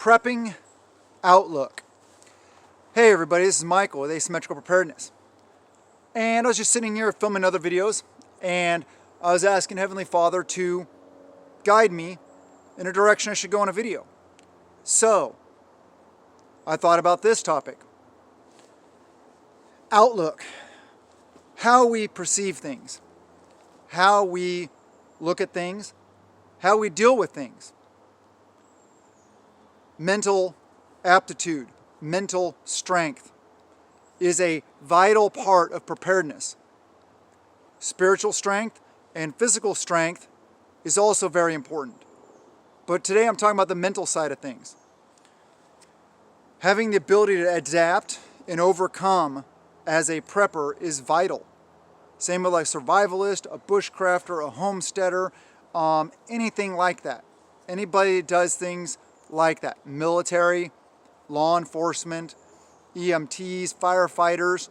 prepping outlook. Hey everybody, this is Michael with Asymmetrical Preparedness. And I was just sitting here filming other videos, and I was asking Heavenly Father to guide me in a direction I should go in a video. So, I thought about this topic. Outlook. How we perceive things. How we look at things. How we deal with things. Mental aptitude, mental strength is a vital part of preparedness. Spiritual strength and physical strength is also very important. But today I'm talking about the mental side of things. Having the ability to adapt and overcome as a prepper is vital. Same with like a survivalist, a bushcrafter, a homesteader, anything like that. Anybody that does things like that. Military, law enforcement, EMTs, firefighters,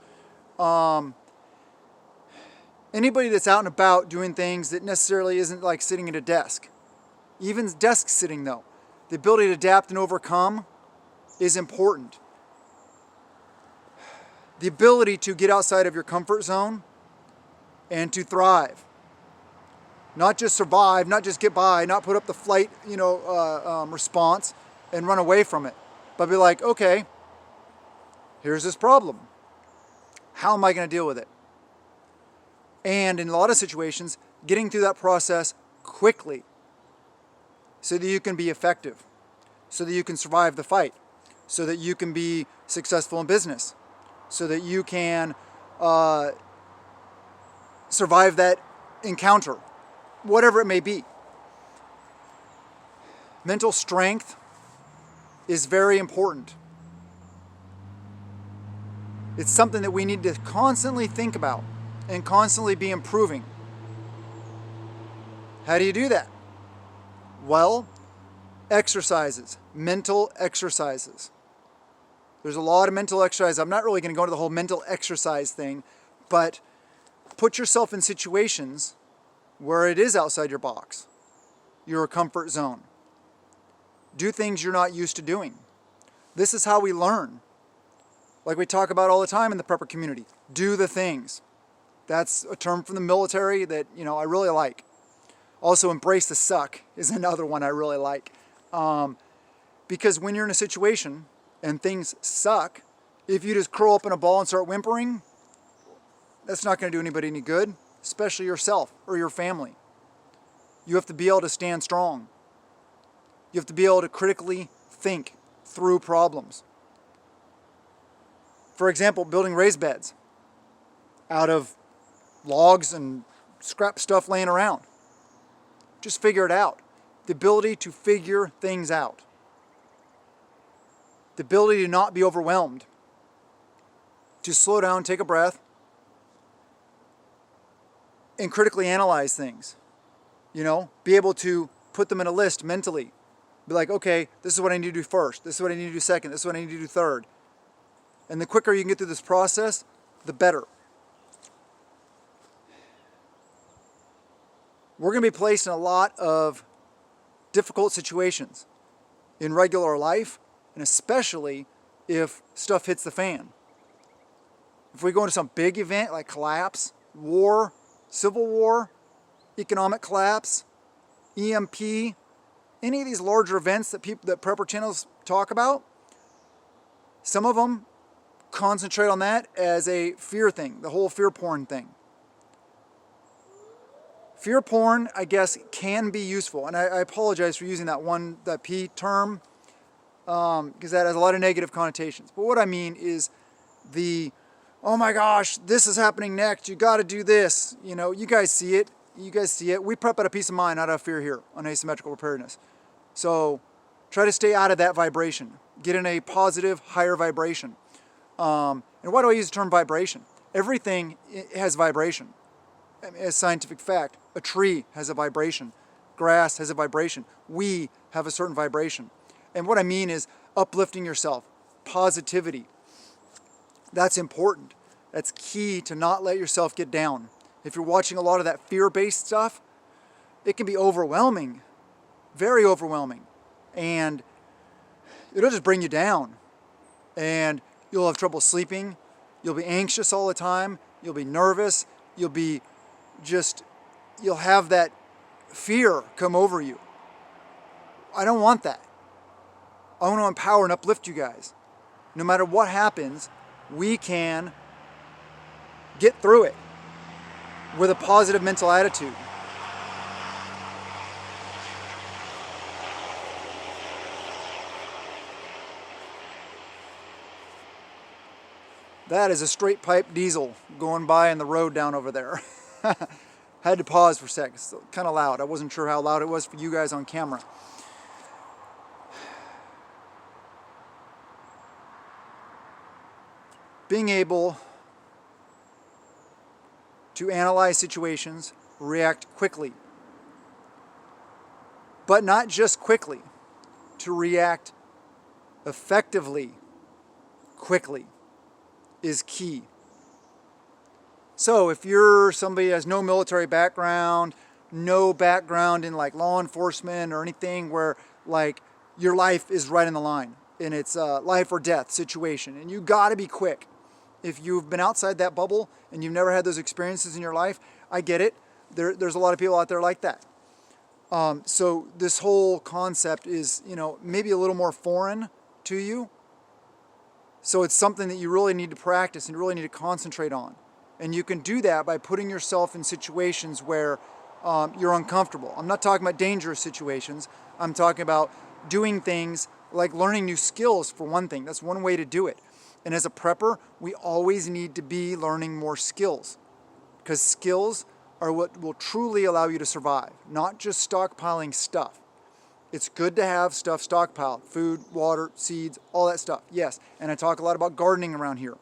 anybody that's out and about doing things that necessarily isn't like sitting at a desk. Even desk sitting though. The ability to adapt and overcome is important. The ability to get outside of your comfort zone and to thrive. Not just survive, not just get by, not put up the flight, response and run away from it. But be like, okay, here's this problem. How am I going to deal with it? And in a lot of situations, getting through that process quickly so that you can be effective, so that you can survive the fight, so that you can be successful in business, so that you can survive that encounter, whatever it may be. Mental strength is very important. It's something that we need to constantly think about and constantly be improving. How do you do that? Well, exercises, mental exercises. There's a lot of mental exercise. I'm not really going to go into the whole mental exercise thing, but put yourself in situations where it is outside your box, your comfort zone. Do things you're not used to doing. This is how we learn. Like we talk about all the time in the prepper community. Do the things. That's a term from the military that, I really like. Also, embrace the suck is another one I really like. Because when you're in a situation and things suck, if you just curl up in a ball and start whimpering, that's not going to do anybody any good, especially yourself or your family. You have to be able to stand strong. You have to be able to critically think through problems. For example, building raised beds out of logs and scrap stuff laying around. Just figure it out. The ability to figure things out. The ability to not be overwhelmed. To slow down, take a breath, and critically analyze things. Be able to put them in a list mentally. Be like, okay, this is what I need to do first. This is what I need to do second. This is what I need to do third. And the quicker you can get through this process, the better. We're going to be placed in a lot of difficult situations in regular life, and especially if stuff hits the fan. If we go into some big event like collapse, war, civil war, economic collapse, EMP, any of these larger events that prepper channels talk about, some of them concentrate on that as a fear thing, the whole fear porn thing. Fear porn, I guess, can be useful, and I apologize for using that P term, because that has a lot of negative connotations. But what I mean is oh my gosh, this is happening next, you got to do this. You guys see it. We prep out of peace of mind, not out of fear here on Asymmetrical Preparedness. So try to stay out of that vibration. Get in a positive, higher vibration. And why do I use the term vibration? Everything has vibration. As scientific fact, a tree has a vibration. Grass has a vibration. We have a certain vibration. And what I mean is uplifting yourself, positivity. That's important. That's key to not let yourself get down. If you're watching a lot of that fear-based stuff, it can be overwhelming, very overwhelming. And it'll just bring you down. And you'll have trouble sleeping. You'll be anxious all the time. You'll be nervous. You'll have that fear come over you. I don't want that. I want to empower and uplift you guys. No matter what happens, we can get through it with a positive mental attitude. That is a straight pipe diesel going by in the road down over there. Had to pause for a sec. It's kind of loud. I wasn't sure how loud it was for you guys on camera. Being able to analyze situations, react quickly. But not just quickly, to react effectively, quickly, is key. So if you're somebody who has no military background, no background in like law enforcement or anything where like your life is right in the line and it's a life or death situation and you got to be quick. If you've been outside that bubble and you've never had those experiences in your life, I get it. There's a lot of people out there like that. So this whole concept is, maybe a little more foreign to you. So it's something that you really need to practice and you really need to concentrate on. And you can do that by putting yourself in situations where you're uncomfortable. I'm not talking about dangerous situations. I'm talking about doing things like learning new skills, for one thing. That's one way to do it. And as a prepper, we always need to be learning more skills, because skills are what will truly allow you to survive, not just stockpiling stuff. It's good to have stuff stockpiled, food, water, seeds, all that stuff, yes. And I talk a lot about gardening around here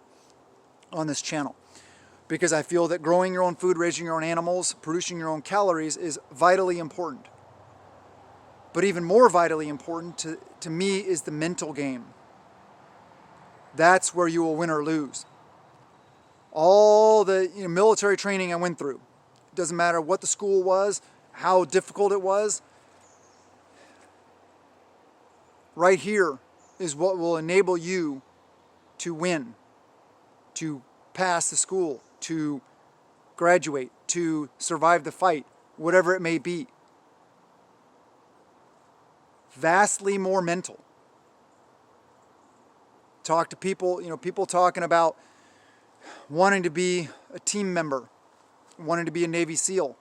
on this channel, because I feel that growing your own food, raising your own animals, producing your own calories is vitally important. But even more vitally important to me is the mental game. That's where you will win or lose. All the military training I went through, it doesn't matter what the school was, how difficult it was, right here is what will enable you to win, to pass the school, to graduate, to survive the fight, whatever it may be. Vastly more mental. Talk to people, people talking about wanting to be a team member, wanting to be a Navy SEAL,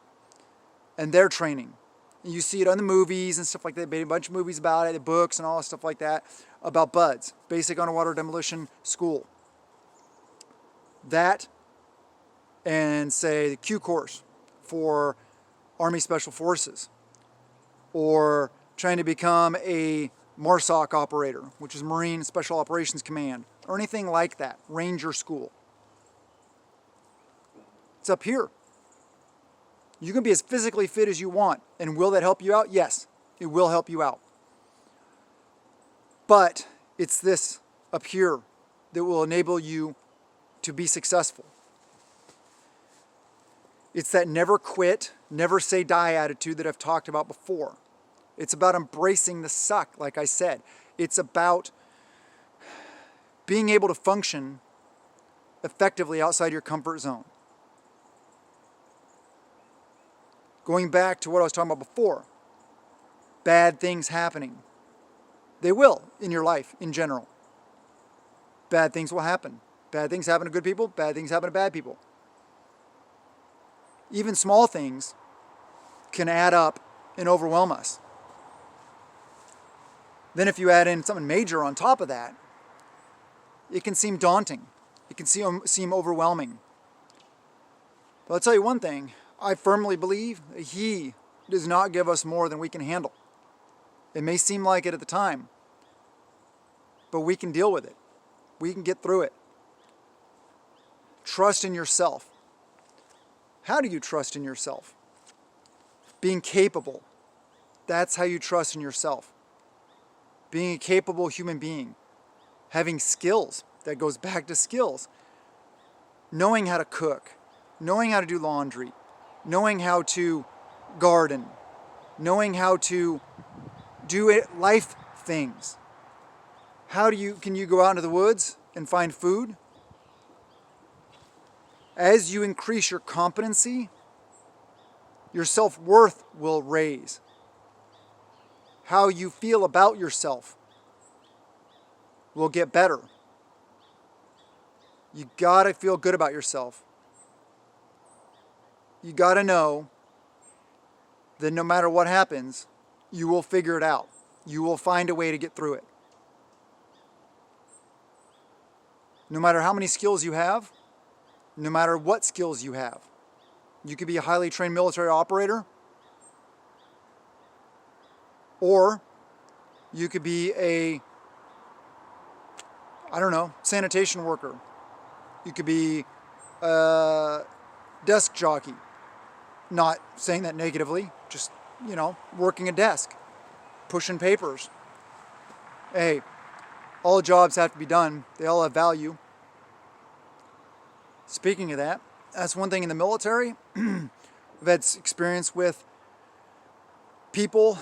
and their training. You see it on the movies and stuff like that. Made a bunch of movies about it, the books and all stuff like that, about BUDS, Basic Underwater Demolition School. That, and say the Q course for Army Special Forces, or trying to become a MARSOC operator, which is Marine Special Operations Command, or anything like that, Ranger School. It's up here. You can be as physically fit as you want, and will that help you out? Yes, it will help you out. But it's this up here that will enable you to be successful. It's that never quit, never say die attitude that I've talked about before. It's about embracing the suck, like I said. It's about being able to function effectively outside your comfort zone. Going back to what I was talking about before, bad things happening. They will in your life in general. Bad things will happen. Bad things happen to good people, bad things happen to bad people. Even small things can add up and overwhelm us. Then if you add in something major on top of that, it can seem daunting. It can seem overwhelming. But I'll tell you one thing, I firmly believe that He does not give us more than we can handle. It may seem like it at the time, but we can deal with it. We can get through it. Trust in yourself. How do you trust in yourself? Being capable. That's how you trust in yourself. Being a capable human being. Having skills. That goes back to skills. Knowing how to cook. Knowing how to do laundry. Knowing how to garden. Knowing how to do life things. Can you go out into the woods and find food? As you increase your competency, your self-worth will raise. How you feel about yourself will get better. You gotta feel good about yourself. You gotta know that no matter what happens, you will figure it out. You will find a way to get through it. No matter how many skills you have, no matter what skills you have. You could be a highly trained military operator, or you could be a, I don't know, sanitation worker. You could be a desk jockey. Not saying that negatively, just, working a desk, pushing papers. Hey, all jobs have to be done. They all have value. Speaking of that, that's one thing in the military. I've had experience with people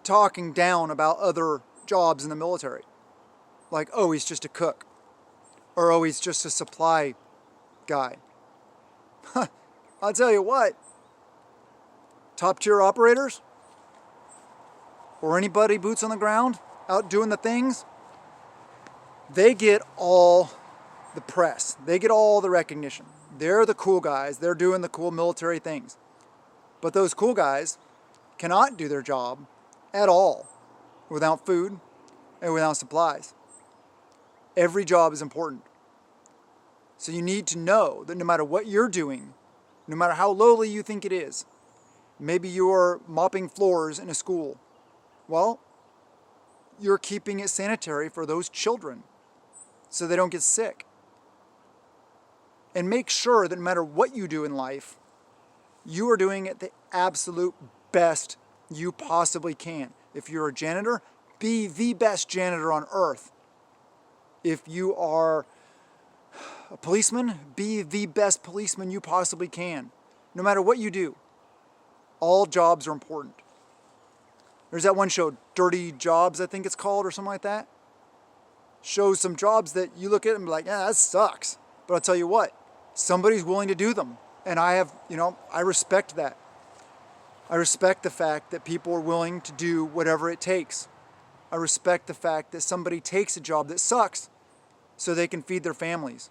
talking down about other jobs in the military. Like, oh, he's just a cook. Or, oh, he's just a supply guy. I'll tell you what, top tier operators, or anybody boots on the ground, out doing the things, they get all the press. They get all the recognition. They're the cool guys. They're doing the cool military things. But those cool guys cannot do their job at all without food and without supplies. Every job is important. So you need to know that no matter what you're doing, no matter how lowly you think it is, maybe you're mopping floors in a school, well, you're keeping it sanitary for those children so they don't get sick. And make sure that no matter what you do in life, you are doing it the absolute best you possibly can. If you're a janitor, be the best janitor on earth. If you are a policeman, be the best policeman you possibly can. No matter what you do, all jobs are important. There's that one show, Dirty Jobs, I think it's called, or something like that. Shows some jobs that you look at and be like, yeah, that sucks. But I'll tell you what, somebody's willing to do them. And I respect that. I respect the fact that people are willing to do whatever it takes. I respect the fact that somebody takes a job that sucks so they can feed their families.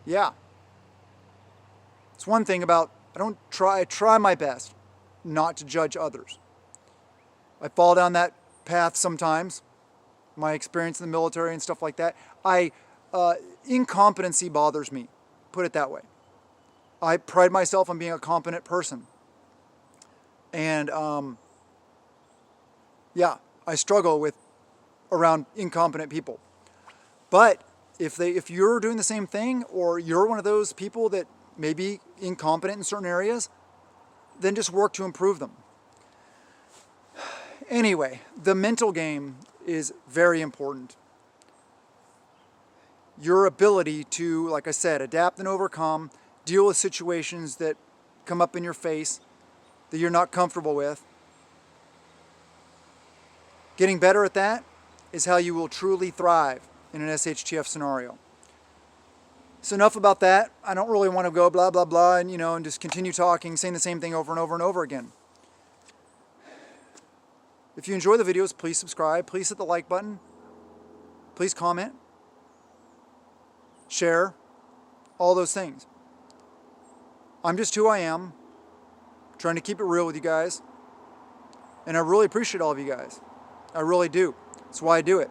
Yeah. It's one thing about, I try my best not to judge others. I fall down that path sometimes, my experience in the military and stuff like that. Incompetency bothers me, put it that way. I pride myself on being a competent person. And I struggle around incompetent people. But if you're doing the same thing, or you're one of those people that may be incompetent in certain areas, then just work to improve them. Anyway, the mental game is very important. Your ability to, like I said, adapt and overcome, deal with situations that come up in your face that you're not comfortable with. Getting better at that is how you will truly thrive in an SHTF scenario. So enough about that. I don't really want to go blah, blah, blah, and just continue talking, saying the same thing over and over and over again. If you enjoy the videos, please subscribe. Please hit the like button. Please comment. Share. All those things. I'm just who I am. Trying to keep it real with you guys. And I really appreciate all of you guys. I really do. That's why I do it.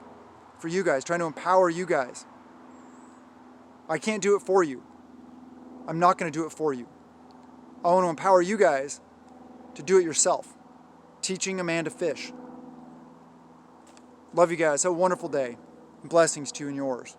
For you guys. Trying to empower you guys. I can't do it for you. I'm not going to do it for you. I want to empower you guys to do it yourself. Teaching a man to fish. Love you guys. Have a wonderful day. Blessings to you and yours.